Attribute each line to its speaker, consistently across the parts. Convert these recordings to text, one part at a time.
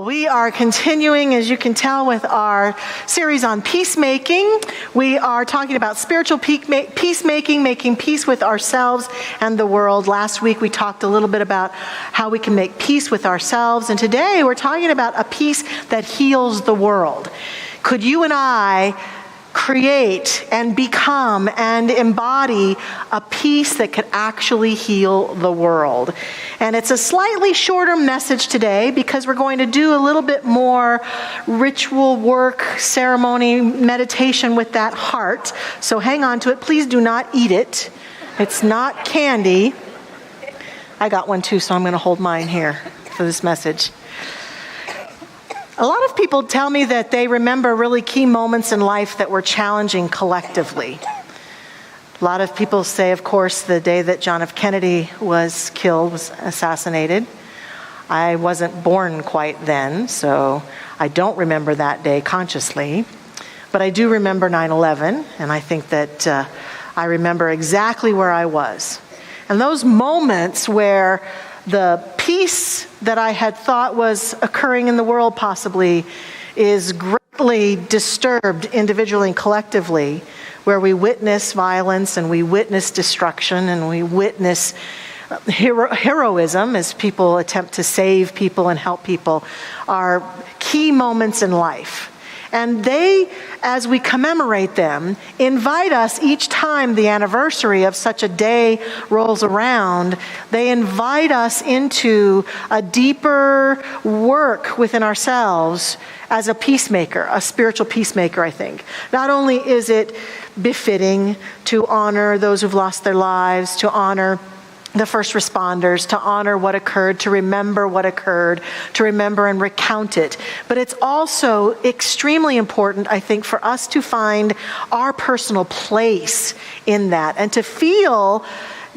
Speaker 1: We are continuing, as you can tell, with our series on peacemaking. We are talking about spiritual peacemaking, making peace with ourselves and the world. Last week we talked a little bit about how we can make peace with ourselves, and today we're talking about a peace that heals the world. Could you and I create and become and embody a peace that could actually heal the world? And it's a slightly shorter message today because we're going to do a little bit more ritual work, ceremony, meditation with that heart. So hang on to it. Please do not eat it. It's not candy. I got one too, so I'm going to hold mine here for this message. A lot of people tell me that they remember really key moments in life that were challenging collectively. A lot of people say, of course, the day that John F. Kennedy was killed, was assassinated. I wasn't born quite then, so I don't remember that day consciously. But I do remember 9/11, and I think that I remember exactly where I was. And those moments where the peace that I had thought was occurring in the world possibly is greatly disturbed individually and collectively, where we witness violence and we witness destruction and we witness heroism as people attempt to save people and help people, are key moments in life. And they, as we commemorate them, invite us each time the anniversary of such a day rolls around, they invite us into a deeper work within ourselves as a peacemaker, a spiritual peacemaker, I think. Not only is it befitting to honor those who've lost their lives, to honor the first responders, to honor what occurred, to remember what occurred, to remember and recount it. But it's also extremely important, I think, for us to find our personal place in that and to feel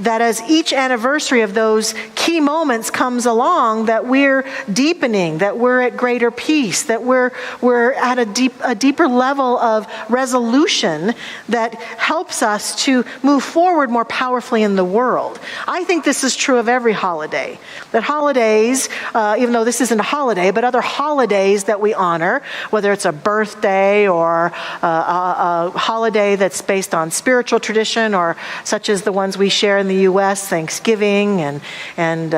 Speaker 1: that as each anniversary of those key moments comes along, that we're deepening, that we're at greater peace, that we're at a deeper level of resolution that helps us to move forward more powerfully in the world. I think this is true of every holiday. That holidays, even though this isn't a holiday, but other holidays that we honor, whether it's a birthday or a holiday that's based on spiritual tradition, or such as the ones we share in the U.S., Thanksgiving and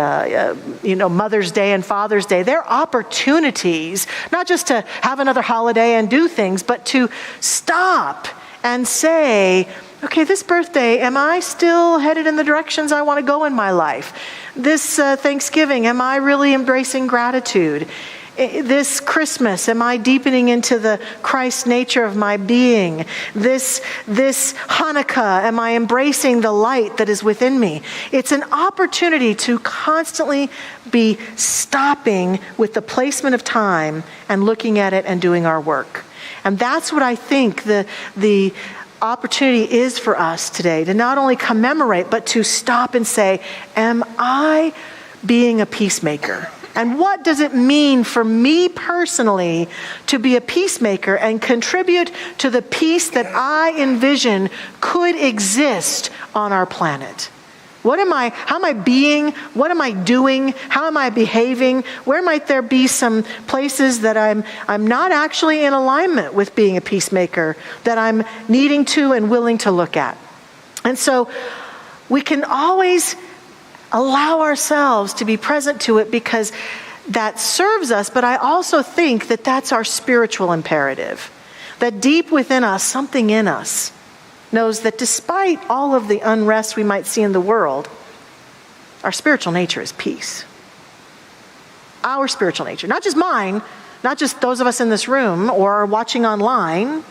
Speaker 1: Mother's Day and Father's Day, they're opportunities not just to have another holiday and do things, but to stop and say, okay, this birthday, am I still headed in the directions I want to go in my life? This Thanksgiving, am I really embracing gratitude? This Christmas, am I deepening into the Christ nature of my being? This Hanukkah, am I embracing the light that is within me? It's an opportunity to constantly be stopping with the placement of time and looking at it and doing our work. And that's what I think the opportunity is for us today, to not only commemorate, but to stop and say, am I being a peacemaker? And what does it mean for me personally to be a peacemaker and contribute to the peace that I envision could exist on our planet? How am I being? What am I doing? How am I behaving? Where might there be some places that I'm not actually in alignment with being a peacemaker, that I'm needing to and willing to look at? And so we can always allow ourselves to be present to it because that serves us, but I also think that that's our spiritual imperative. That deep within us, something in us knows that despite all of the unrest we might see in the world, our spiritual nature is peace. Our spiritual nature, not just mine, not just those of us in this room or watching online.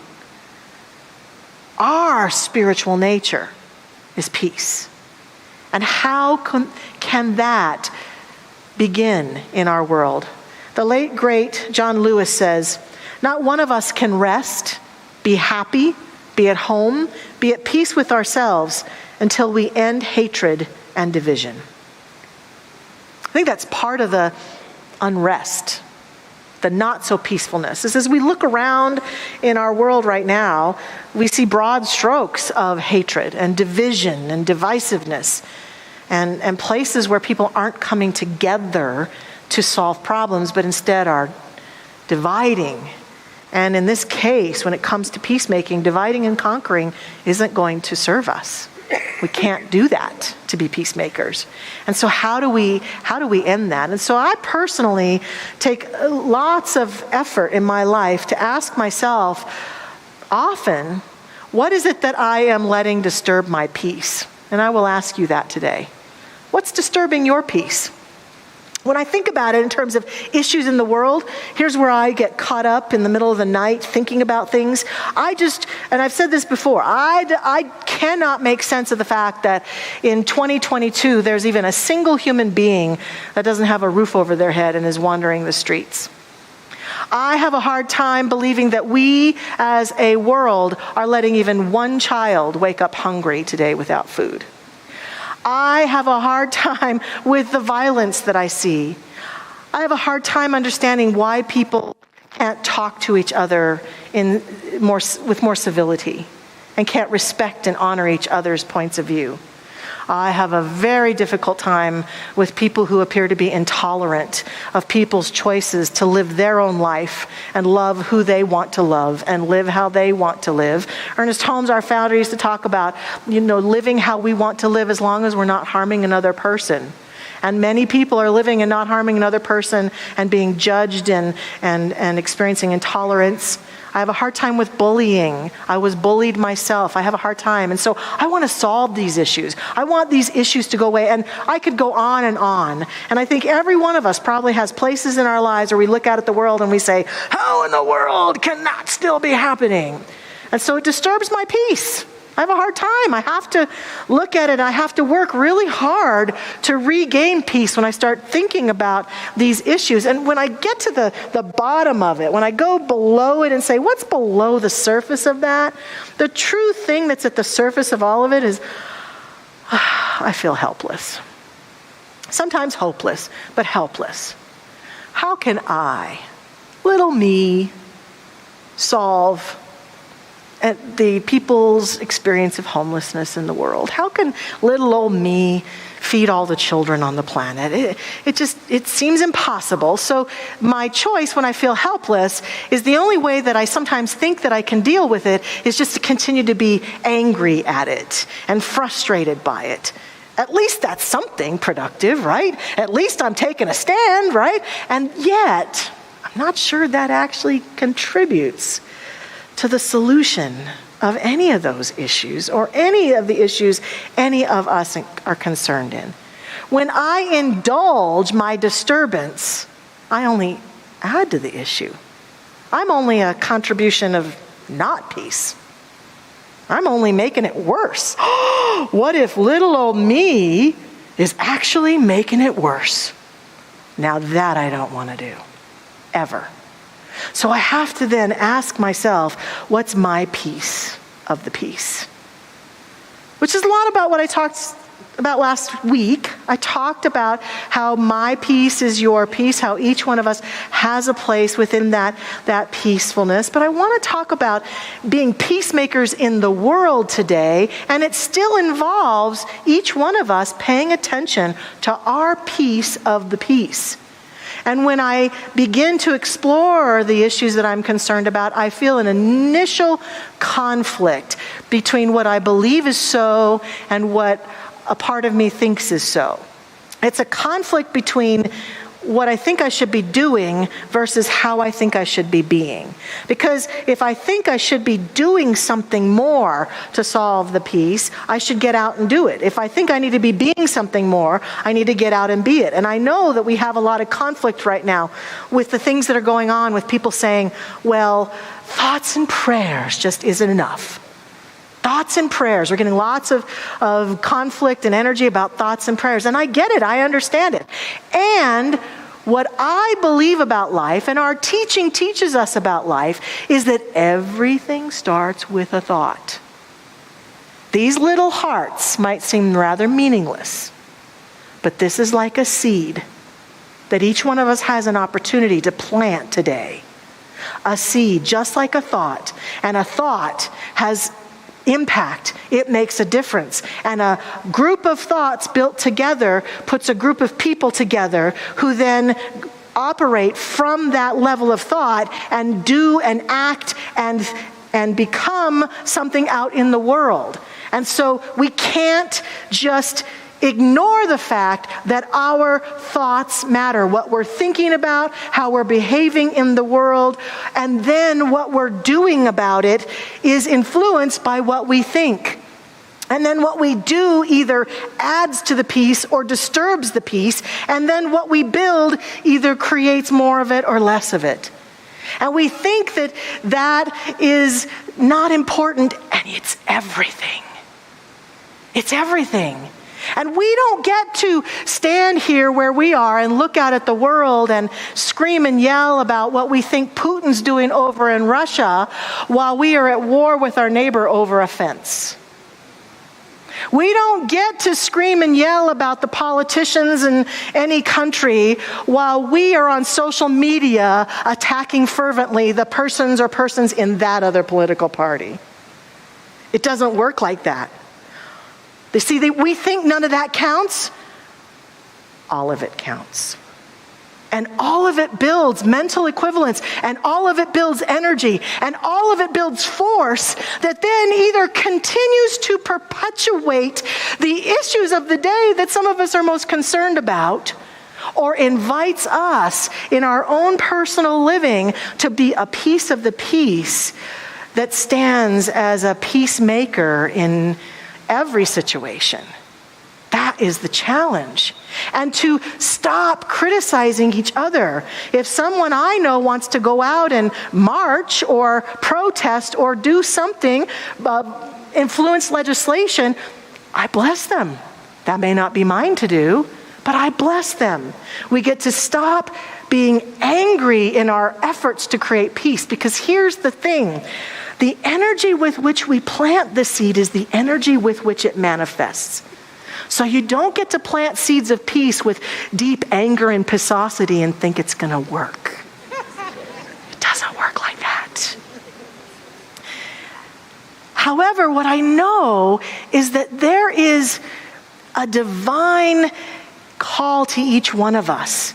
Speaker 1: Our spiritual nature is peace. And how can that begin in our world? The late, great John Lewis says, not one of us can rest, be happy, be at home, be at peace with ourselves until we end hatred and division. I think that's part of the unrest, the not so peacefulness, is as we look around in our world right now, we see broad strokes of hatred and division and divisiveness and places where people aren't coming together to solve problems, but instead are dividing. And in this case, when it comes to peacemaking, dividing and conquering isn't going to serve us. We can't do that to be peacemakers. And so how do we end that? And so I personally take lots of effort in my life to ask myself often, what is it that I am letting disturb my peace? And I will ask you that today. What's disturbing your peace? When I think about it in terms of issues in the world, here's where I get caught up in the middle of the night thinking about things. And I've said this before, I cannot make sense of the fact that in 2022, there's even a single human being that doesn't have a roof over their head and is wandering the streets. I have a hard time believing that we as a world are letting even one child wake up hungry today without food. I have a hard time with the violence that I see. I have a hard time understanding why people can't talk to each other with more civility and can't respect and honor each other's points of view. I have a very difficult time with people who appear to be intolerant of people's choices to live their own life and love who they want to love and live how they want to live. Ernest Holmes, our founder, used to talk about, living how we want to live as long as we're not harming another person. And many people are living and not harming another person and being judged and experiencing intolerance. I have a hard time with bullying. I was bullied myself. I have a hard time. And so I want to solve these issues. I want these issues to go away. And I could go on. And I think every one of us probably has places in our lives where we look out at the world and we say, how in the world can that still be happening? And so it disturbs my peace. I have a hard time. I have to look at it. I have to work really hard to regain peace when I start thinking about these issues. And when I get to the bottom of it, when I go below it and say, what's below the surface of that? The true thing that's at the surface of all of it is, I feel helpless. Sometimes hopeless, but helpless. How can I, little me, solve the people's experience of homelessness in the world? How can little old me feed all the children on the planet? It seems impossible. So my choice when I feel helpless is the only way that I sometimes think that I can deal with it is just to continue to be angry at it and frustrated by it. At least that's something productive, right? At least I'm taking a stand, right? And yet, I'm not sure that actually contributes to the solution of any of those issues or any of the issues any of us are concerned in. When I indulge my disturbance, I only add to the issue. I'm only a contribution of not peace. I'm only making it worse. What if little old me is actually making it worse? Now that I don't want to do, ever. So I have to then ask myself, what's my piece of the peace? Which is a lot about what I talked about last week. I talked about how my peace is your peace, how each one of us has a place within that peacefulness. But I want to talk about being peacemakers in the world today, and it still involves each one of us paying attention to our piece of the peace. And when I begin to explore the issues that I'm concerned about, I feel an initial conflict between what I believe is so and what a part of me thinks is so. It's a conflict between what I think I should be doing versus how I think I should be being. Because if I think I should be doing something more to solve the peace, I should get out and do it. If I think I need to be being something more, I need to get out and be it. And I know that we have a lot of conflict right now with the things that are going on with people saying, well, thoughts and prayers just isn't enough. Thoughts and prayers. We're getting lots of conflict and energy about thoughts and prayers. And I get it. I understand it. And what I believe about life, and our teaching teaches us about life, is that everything starts with a thought. These little hearts might seem rather meaningless, but this is like a seed that each one of us has an opportunity to plant today. A seed, just like a thought. And a thought has impact. It makes a difference. And a group of thoughts built together puts a group of people together who then operate from that level of thought and do and act and become something out in the world. And so we can't just ignore the fact that our thoughts matter, what we're thinking about, how we're behaving in the world, and then what we're doing about it is influenced by what we think. And then what we do either adds to the peace or disturbs the peace, and then what we build either creates more of it or less of it. And we think that that is not important, and it's everything. It's everything. And we don't get to stand here where we are and look out at the world and scream and yell about what we think Putin's doing over in Russia while we are at war with our neighbor over a fence. We don't get to scream and yell about the politicians in any country while we are on social media attacking fervently the persons in that other political party. It doesn't work like that. You see, we think none of that counts. All of it counts. And all of it builds mental equivalence, and all of it builds energy, and all of it builds force that then either continues to perpetuate the issues of the day that some of us are most concerned about, or invites us in our own personal living to be a piece of the peace that stands as a peacemaker in every situation. That is the challenge. And to stop criticizing each other. If someone I know wants to go out and march or protest or do something, influence legislation, I bless them. That may not be mine to do, but I bless them. We get to stop being angry in our efforts to create peace, because here's the thing. The energy with which we plant the seed is the energy with which it manifests. So you don't get to plant seeds of peace with deep anger and pissosity and think it's going to work. It doesn't work like that. However, what I know is that there is a divine call to each one of us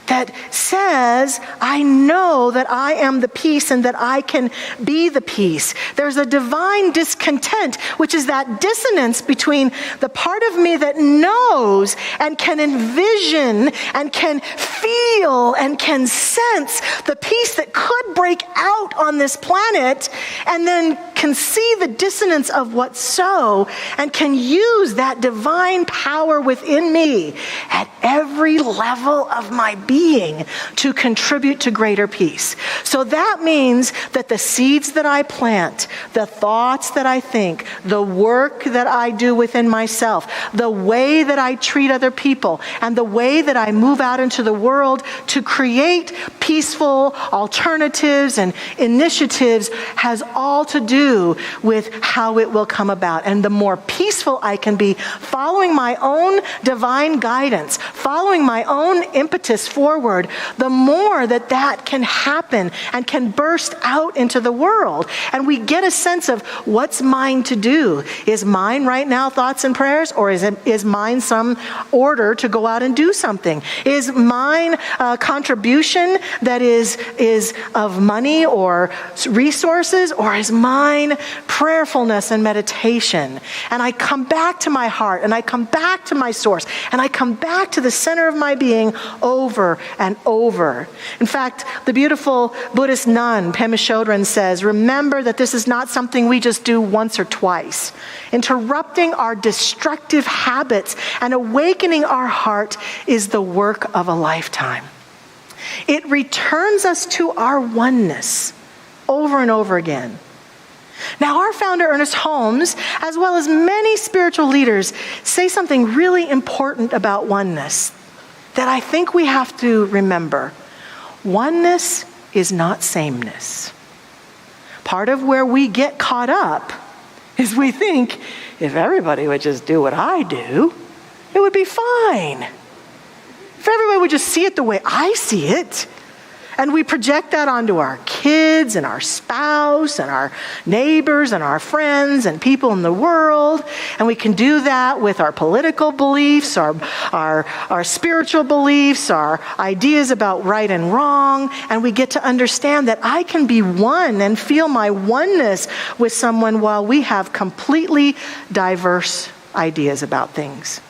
Speaker 1: that says, I know that I am the peace and that I can be the peace. There's a divine discontent, which is that dissonance between the part of me that knows and can envision and can feel and can sense the peace that could break out on this planet, and then can see the dissonance of what's so, and can use that divine power within me at every level of my being to contribute to greater peace. So that means that the seeds that I plant, the thoughts that I think, the work that I do within myself, the way that I treat other people, and the way that I move out into the world to create peaceful alternatives and initiatives has all to do with how it will come about. And the more peaceful I can be, following my own divine guidance, following my own impetus forward, the more that can happen and can burst out into the world. And we get a sense of what's mine to do. Is mine right now thoughts and prayers, or is mine some order to go out and do something? Is mine a contribution that is of money or resources, or is mine prayerfulness and meditation? And I come back to my heart, and I come back to my source, and I come back to the center of my being over and over. In fact, the beautiful Buddhist nun, Pema Chodron, says, remember that this is not something we just do once or twice. Interrupting our destructive habits and awakening our heart is the work of a lifetime. It returns us to our oneness over and over again. Now, our founder, Ernest Holmes, as well as many spiritual leaders, say something really important about oneness that I think we have to remember. Oneness is not sameness. Part of where we get caught up is we think, if everybody would just do what I do, it would be fine. If everybody would just see it the way I see it, and we project that onto our kids kids and our spouse and our neighbors and our friends and people in the world. And we can do that with our political beliefs, our spiritual beliefs, our ideas about right and wrong. And we get to understand that I can be one and feel my oneness with someone while we have completely diverse ideas about things.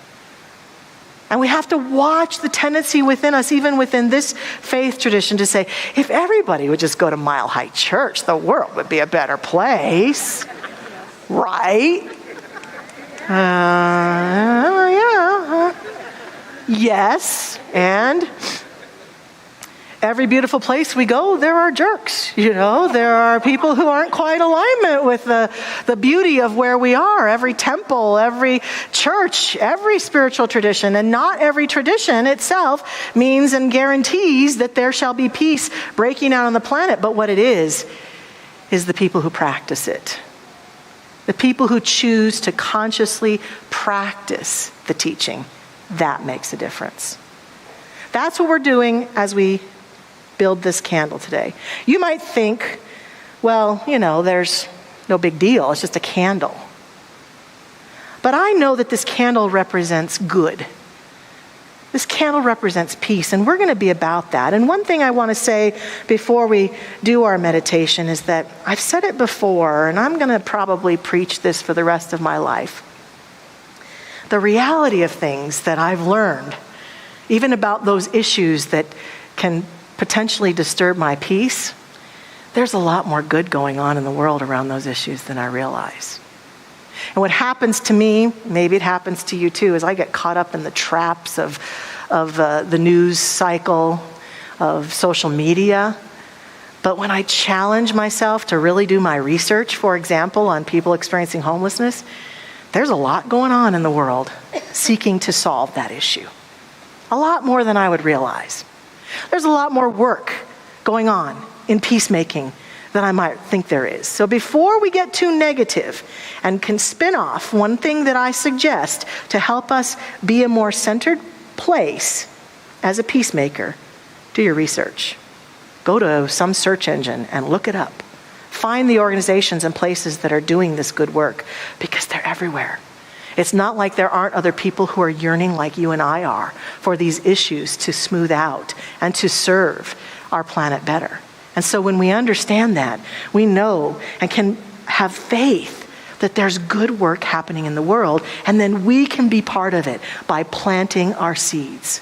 Speaker 1: And we have to watch the tendency within us, even within this faith tradition, to say, if everybody would just go to Mile High Church, the world would be a better place. Right? Yeah. Yes. And every beautiful place we go, there are jerks. There are people who aren't quite in alignment with the beauty of where we are. Every temple, every church, every spiritual tradition, and not every tradition itself means and guarantees that there shall be peace breaking out on the planet. But what it is the people who practice it. The people who choose to consciously practice the teaching. That makes a difference. That's what we're doing as we build this candle today. You might think, well, there's no big deal. It's just a candle. But I know that this candle represents good. This candle represents peace, and we're going to be about that. And one thing I want to say before we do our meditation is that I've said it before, and I'm going to probably preach this for the rest of my life. The reality of things that I've learned, even about those issues that can potentially disturb my peace, there's a lot more good going on in the world around those issues than I realize. And what happens to me, maybe it happens to you too, is I get caught up in the traps of the news cycle, of social media. But when I challenge myself to really do my research, for example, on people experiencing homelessness, there's a lot going on in the world seeking to solve that issue. A lot more than I would realize. There's a lot more work going on in peacemaking than I might think there is. So before we get too negative and can spin off, one thing that I suggest to help us be a more centered place as a peacemaker, do your research. Go to some search engine and look it up. Find the organizations and places that are doing this good work, because they're everywhere. It's not like there aren't other people who are yearning like you and I are for these issues to smooth out and to serve our planet better. And so when we understand that, we know and can have faith that there's good work happening in the world, and then we can be part of it by planting our seeds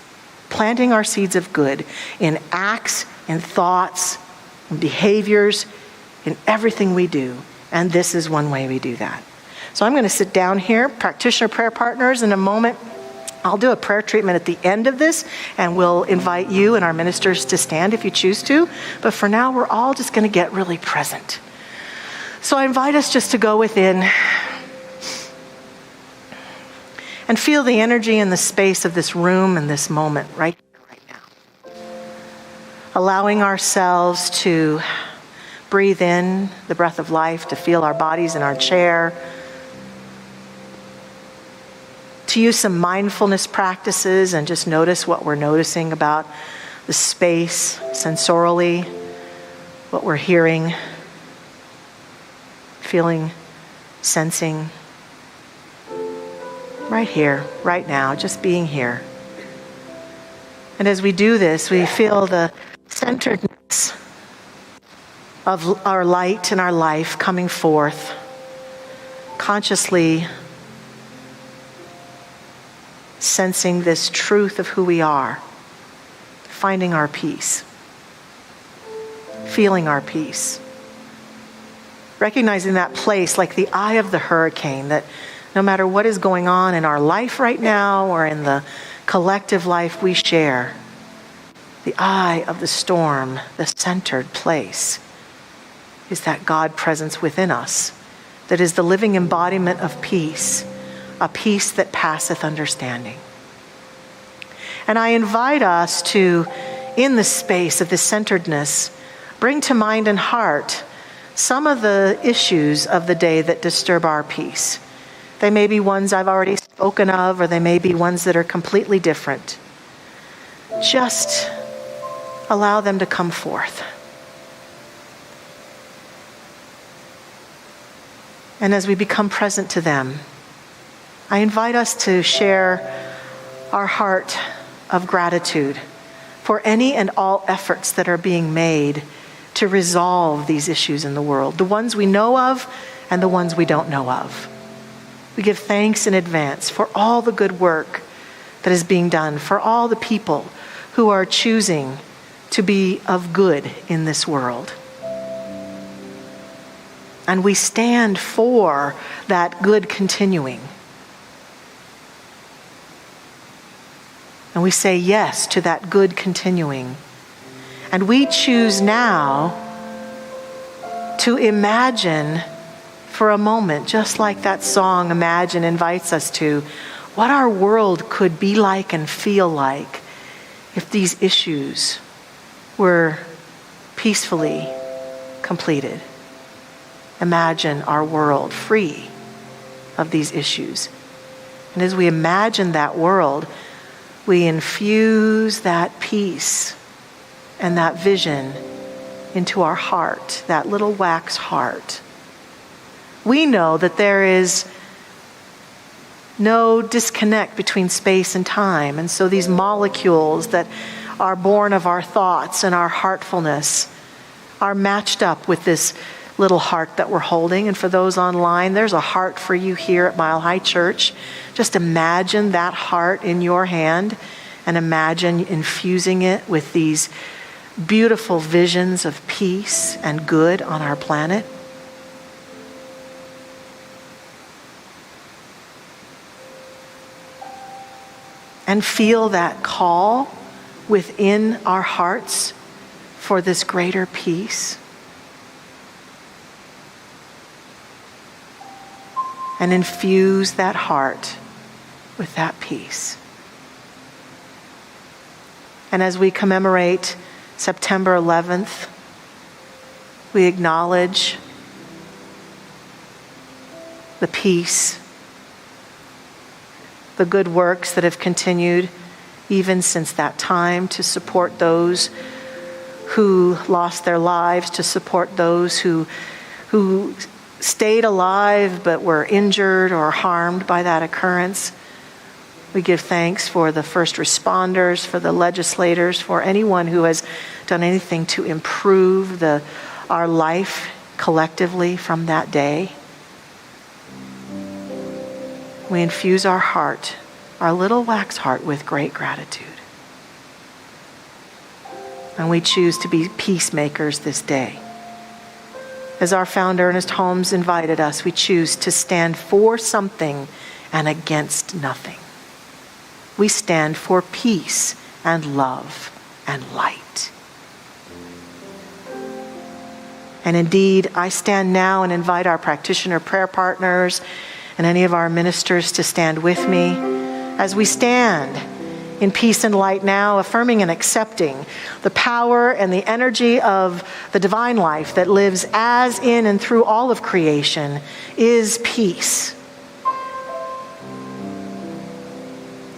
Speaker 1: of good in acts, in thoughts, in behaviors, in everything we do. And this is one way we do that. So I'm going to sit down here, practitioner prayer partners, in a moment. I'll do a prayer treatment at the end of this, and we'll invite you and our ministers to stand if you choose to. But for now, we're all just going to get really present. So I invite us just to go within and feel the energy and the space of this room and this moment right now. Allowing ourselves to breathe in the breath of life, to feel our bodies in our chair, to use some mindfulness practices and just notice what we're noticing about the space sensorially, what we're hearing, feeling, sensing. Right here, right now, just being here. And as we do this, we feel the centeredness of our light and our life coming forth, consciously sensing this truth of who we are, finding our peace, feeling our peace, recognizing that place like the eye of the hurricane, that no matter what is going on in our life right now or in the collective life we share, the eye of the storm, the centered place, is that God presence within us that is the living embodiment of peace, a peace that passeth understanding. And I invite us to, in the space of this centeredness, bring to mind and heart some of the issues of the day that disturb our peace. They may be ones I've already spoken of, or they may be ones that are completely different. Just allow them to come forth. And as we become present to them, I invite us to share our heart of gratitude for any and all efforts that are being made to resolve these issues in the world, the ones we know of and the ones we don't know of. We give thanks in advance for all the good work that is being done, for all the people who are choosing to be of good in this world. And we stand for that good continuing. And we say yes to that good continuing. And we choose now to imagine for a moment, just like that song Imagine invites us to, what our world could be like and feel like if these issues were peacefully completed. Imagine our world free of these issues. And as we imagine that world, we infuse that peace and that vision into our heart, that little wax heart. We know that there is no disconnect between space and time. And so these molecules that are born of our thoughts and our heartfulness are matched up with this little heart that we're holding. And for those online, there's a heart for you here at Mile High Church. Just imagine that heart in your hand and imagine infusing it with these beautiful visions of peace and good on our planet. And feel that call within our hearts for this greater peace. And infuse that heart with that peace. And as we commemorate September 11th, we acknowledge the peace, the good works that have continued even since that time to support those who lost their lives, to support those who stayed alive but were injured or harmed by that occurrence. We give thanks for the first responders, for the legislators, for anyone who has done anything to improve our life collectively from that day. We infuse our heart, our little wax heart, with great gratitude. And we choose to be peacemakers this day. As our founder, Ernest Holmes, invited us, we choose to stand for something and against nothing. We stand for peace and love and light. And indeed, I stand now and invite our practitioner prayer partners and any of our ministers to stand with me as we stand in peace and light now, affirming and accepting the power and the energy of the divine life that lives as in and through all of creation is peace.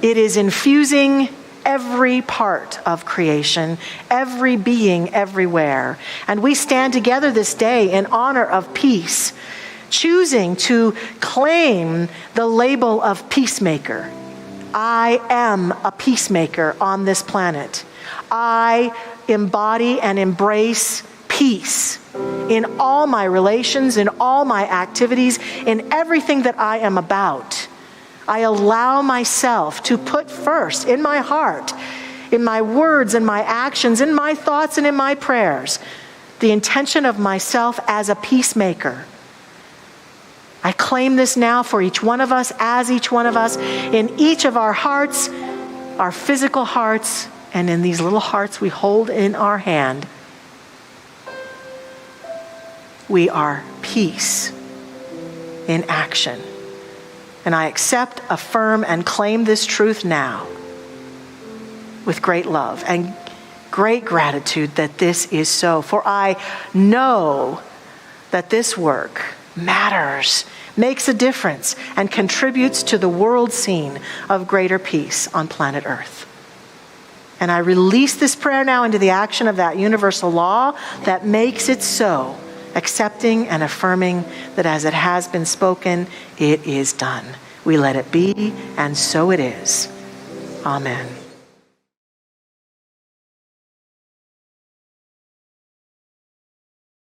Speaker 1: It is infusing every part of creation, every being everywhere. And we stand together this day in honor of peace, choosing to claim the label of peacemaker. I am a peacemaker on this planet. I embody and embrace peace in all my relations, in all my activities, in everything that I am about. I allow myself to put first in my heart, in my words and my actions, in my thoughts and in my prayers, the intention of myself as a peacemaker. I claim this now for each one of us, as each one of us, in each of our hearts, our physical hearts, and in these little hearts we hold in our hand. We are peace in action. And I accept, affirm, and claim this truth now with great love and great gratitude that this is so. For I know that this work matters, makes a difference, and contributes to the world scene of greater peace on planet Earth. And I release this prayer now into the action of that universal law that makes it so accepting and affirming that as it has been spoken, it is done. We let it be, and so it is. Amen.